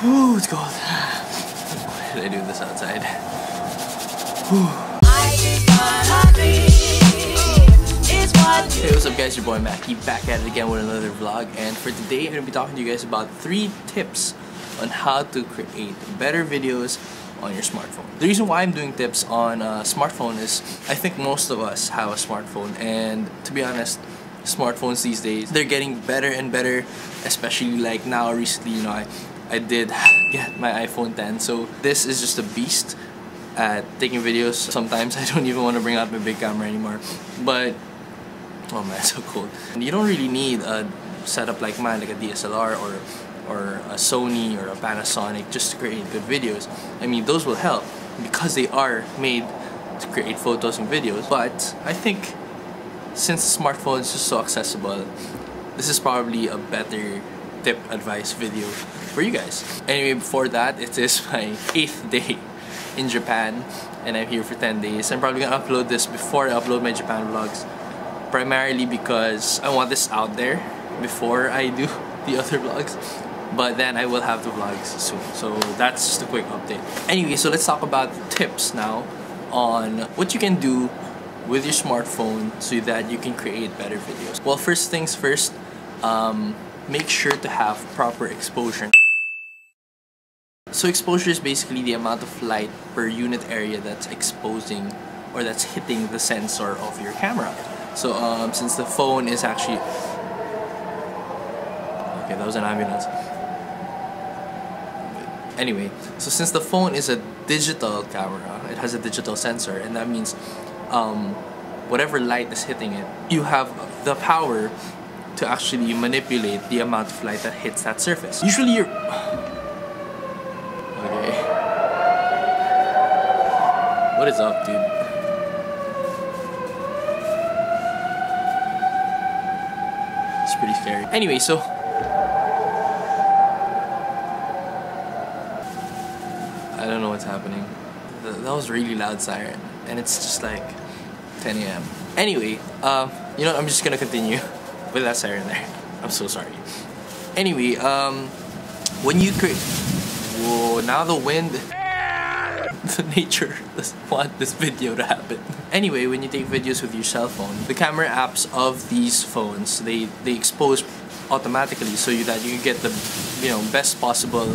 Ooh, it's cold. Why did I do this outside? Hey, what's up guys, your boy Mackie back at it again with another vlog, and for today I'm going to be talking to you guys about 3 tips on how to create better videos on your smartphone. The reason why I'm doing tips on a smartphone is I think most of us have a smartphone, and to be honest, smartphones these days, they're getting better and better, especially like now recently, you know, I did get my iPhone 10, so this is just a beast at taking videos. Sometimes I don't even want to bring out my big camera anymore, but oh man, it's so cold. And you don't really need a setup like mine, like a DSLR or a Sony or a Panasonic, just to create good videos. I mean, those will help because they are made to create photos and videos, but I think since the smartphone is just so accessible, this is probably a better tip advice video for you guys. Anyway, before that, it is my 8th day in Japan and I'm here for 10 days. I'm probably gonna upload this before I upload my Japan vlogs, primarily because I want this out there before I do the other vlogs, but then I will have the vlogs soon, so that's just a quick update. Anyway, so let's talk about tips now on what you can do with your smartphone so that you can create better videos. Well, first things first, make sure to have proper exposure. So exposure is basically the amount of light per unit area that's exposing or that's hitting the sensor of your camera. So since the phone is actually... Okay, that was an ambulance. Anyway, so since the phone is a digital camera, it has a digital sensor, and that means whatever light is hitting it, you have the power to actually manipulate the amount of light that hits that surface. Usually you're... Okay. What is up, dude? It's pretty scary. Anyway, so... I don't know what's happening. That was really loud siren, and it's just like 10 a.m. Anyway, you know, I'm just gonna continue with that siren there. I'm so sorry. Anyway, when you create... Whoa, now the wind... The nature doesn't want this video to happen. Anyway, when you take videos with your cell phone, the camera apps of these phones, they expose automatically so that you can get the, you know, best possible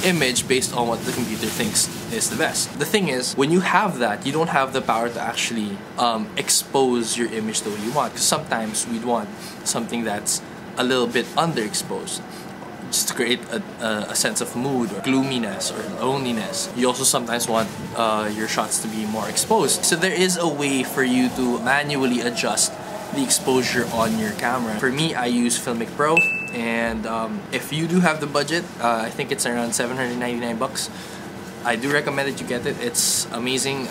image based on what the computer thinks is the best. The thing is, when you have that, you don't have the power to actually expose your image the way you want, because sometimes we'd want something that's a little bit underexposed just to create a sense of mood or gloominess or loneliness. You also sometimes want your shots to be more exposed. So there is a way for you to manually adjust the exposure on your camera. For me, I use FilMiC Pro, and if you do have the budget, I think it's around 799 bucks. I do recommend that you get it. It's amazing.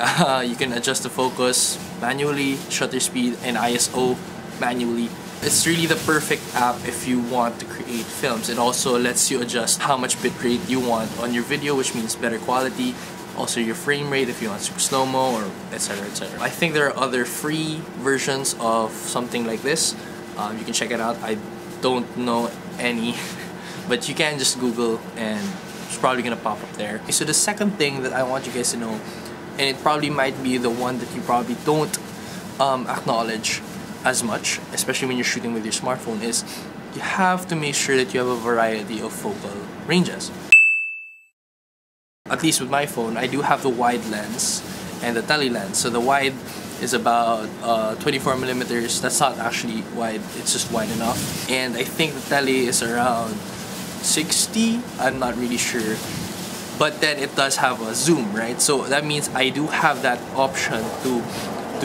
You can adjust the focus manually, shutter speed, and ISO manually. It's really the perfect app if you want to create films. It also lets you adjust how much bitrate you want on your video, which means better quality. Also your frame rate if you want super slow-mo, or etc, etc. I think there are other free versions of something like this. You can check it out. I don't know any, but you can just Google and it's probably gonna pop up there. So the second thing that I want you guys to know, and it probably might be the one that you probably don't acknowledge as much, especially when you're shooting with your smartphone, is you have to make sure that you have a variety of focal ranges. At least with my phone, I do have the wide lens and the tele lens. So the wide is about 24 millimeters. That's not actually wide, it's just wide enough. And I think the tele is around 60, I'm not really sure. But then it does have a zoom, right? So that means I do have that option to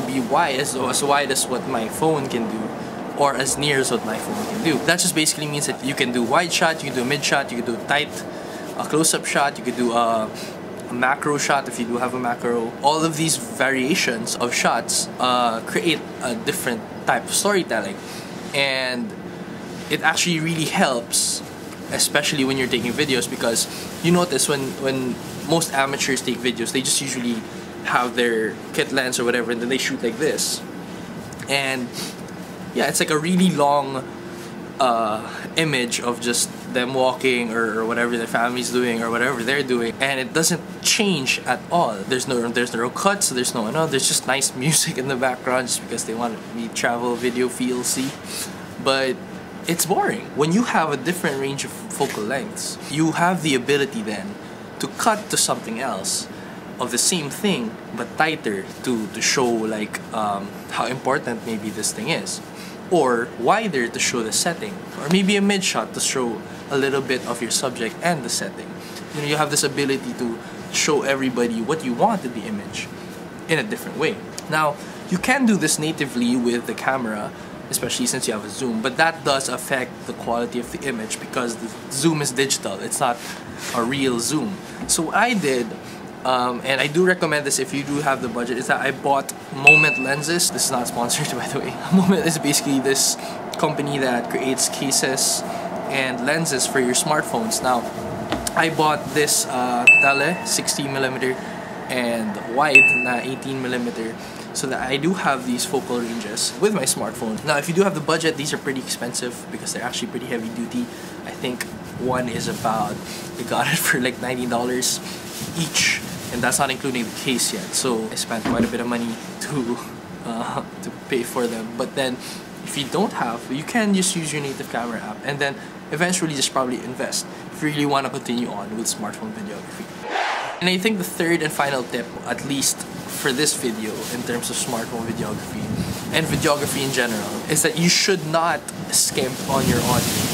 be wide, as wide as what my phone can do, or as near as what my phone can do. That just basically means that you can do wide shot, you can do a mid shot, you can do tight, a close-up shot, you could do a macro shot if you do have a macro. All of these variations of shots create a different type of storytelling, and it actually really helps, especially when you're taking videos, because you notice when most amateurs take videos, they just usually have their kit lens or whatever, and then they shoot like this, and yeah, it's like a really long image of just them walking or whatever their family's doing or whatever they're doing, and it doesn't change at all. There's no cuts, there's there's just nice music in the background just because they want me travel video feel, see? But it's boring. When you have a different range of focal lengths, you have the ability then to cut to something else of the same thing but tighter to show like how important maybe this thing is, or wider to show the setting, or maybe a mid shot to show a little bit of your subject and the setting. You know, you have this ability to show everybody what you want in the image in a different way. Now, you can do this natively with the camera, especially since you have a zoom, but that does affect the quality of the image because the zoom is digital, it's not a real zoom. So what I did, and I do recommend this if you do have the budget, is that I bought Moment lenses. This is not sponsored, by the way. Moment is basically this company that creates cases and lenses for your smartphones. Now, I bought this tele 60mm and wide na 18mm, so that I do have these focal ranges with my smartphone. Now, if you do have the budget, these are pretty expensive because they're actually pretty heavy duty. I think one is about, I got it for like $90 each, and that's not including the case yet. So I spent quite a bit of money to pay for them. But then, if you don't have, you can just use your native camera app, and then eventually just probably invest if you really want to continue on with smartphone videography. And I think the third and final tip, at least for this video in terms of smartphone videography and videography in general, is that you should not skimp on your audio.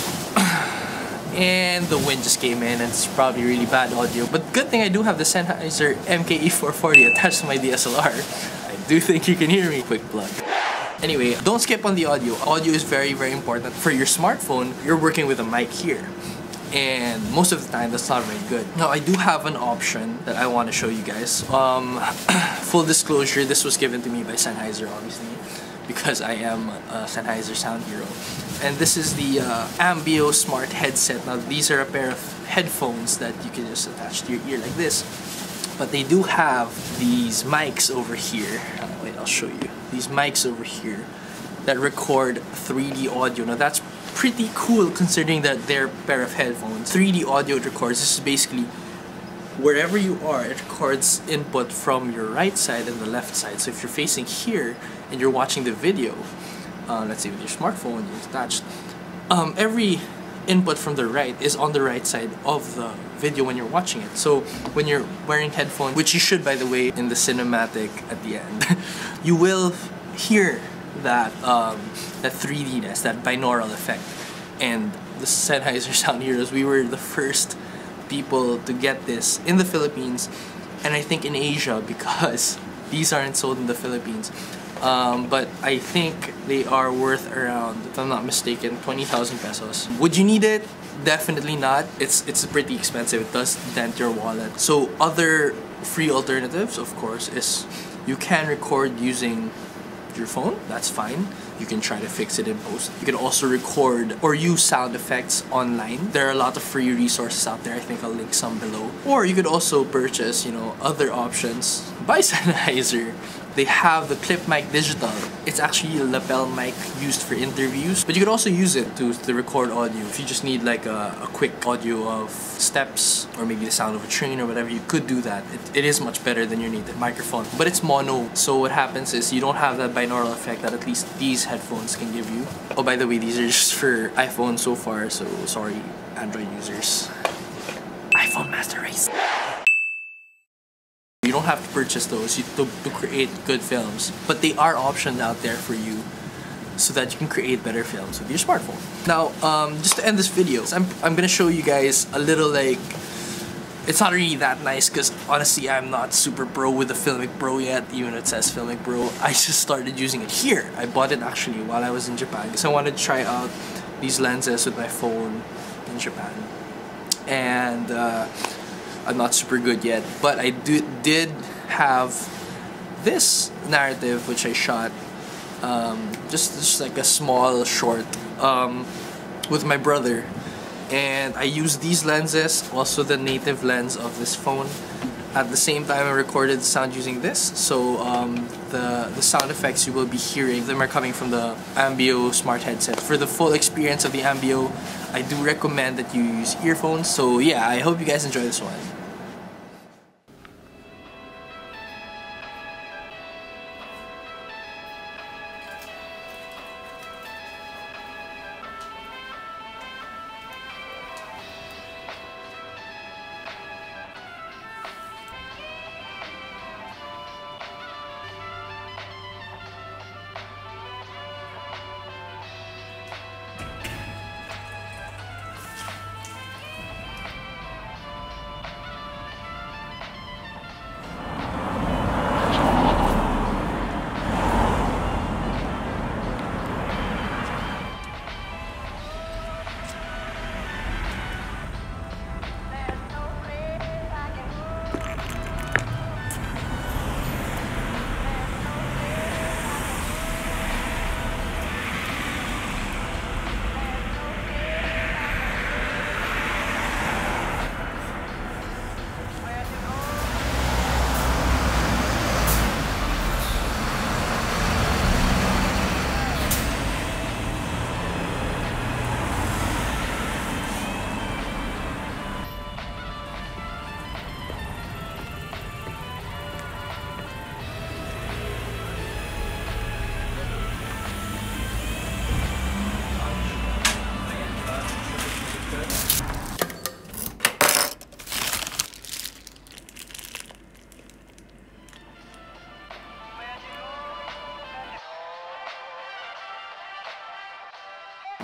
And the wind just came in and it's probably really bad audio, but good thing I do have the Sennheiser MKE440 attached to my DSLR. I do think you can hear me. Quick plug. Anyway, don't skip on the audio. Audio is very, very important. For your smartphone, you're working with a mic here, and most of the time that's not very good. Now, I do have an option that I want to show you guys. Full disclosure, this was given to me by Sennheiser, obviously, because I am a Sennheiser sound hero. And this is the Ambeo smart headset. Now, these are a pair of headphones that you can just attach to your ear like this. But they do have these mics over here. Wait, I'll show you. These mics over here that record 3D audio. Now, that's pretty cool considering that they're a pair of headphones. 3D audio it records. This is basically wherever you are, it records input from your right side and the left side. So if you're facing here and you're watching the video, let's say with your smartphone you're attached, every input from the right is on the right side of the video when you're watching it. So when you're wearing headphones, which you should, by the way, in the cinematic at the end, you will hear that that 3D-ness, that binaural effect. And the Sennheiser Sound Heroes, we were the first people to get this in the Philippines, and I think in Asia, because these aren't sold in the Philippines. But I think they are worth around, if I'm not mistaken, 20,000 pesos. Would you need it? Definitely not. It's pretty expensive. It does dent your wallet. So other free alternatives, of course, is you can record using your phone. That's fine. You can try to fix it in post. You can also record or use sound effects online. There are a lot of free resources out there. I think I'll link some below. Or you could also purchase, other options by Sennheiser. They have the ClipMic Digital. It's actually a lapel mic used for interviews, but you could also use it to record audio. If you just need like a quick audio of steps or maybe the sound of a train or whatever, you could do that. It is much better than your native microphone, but it's mono. So what happens is you don't have that binaural effect that at least these headphones can give you. Oh, by the way, these are just for iPhone so far, so sorry, Android users. iPhone Master Race. You don't have to purchase those to create good films, but they are options out there for you so that you can create better films with your smartphone. Now, just to end this video, I'm gonna show you guys a little, like, it's not really that nice because honestly I'm not super pro with the FilMiC Pro yet, even though it says FilMiC Pro. I just started using it here. I bought it actually while I was in Japan because I wanted to try out these lenses with my phone in Japan. And I'm not super good yet, but I did have this narrative which I shot just like a small short with my brother, and I used these lenses, also the native lens of this phone, At the same time, I recorded the sound using this, so the sound effects you will be hearing, them are coming from the Ambeo smart headset. For the full experience of the Ambeo, I do recommend that you use earphones. So yeah, I hope you guys enjoy this one.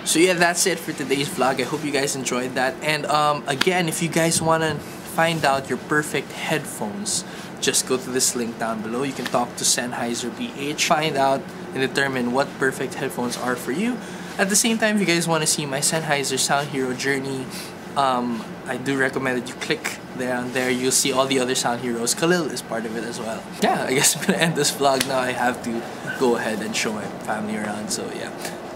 So yeah, that's it for today's vlog. I hope you guys enjoyed that. And again, if you guys want to find out your perfect headphones, just go to this link down below. You can talk to Sennheiser PH, find out and determine what perfect headphones are for you. At the same time, if you guys want to see my Sennheiser Sound Hero journey, I do recommend that you click down there. You'll see all the other sound heroes. Khalil is part of it as well. Yeah, I guess I'm gonna end this vlog now. I have to go ahead and show my family around. So yeah,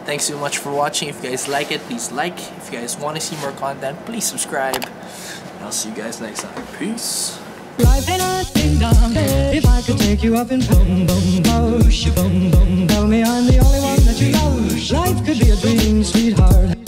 thanks so much for watching. If you guys like it, please like. If you guys want to see more content, please subscribe. And I'll see you guys next time. Peace. Life ain't a ding dong. If I could take you up and boom boom boom, boom boom, tell me I'm the only one that you love. Life could be a dream, sweetheart.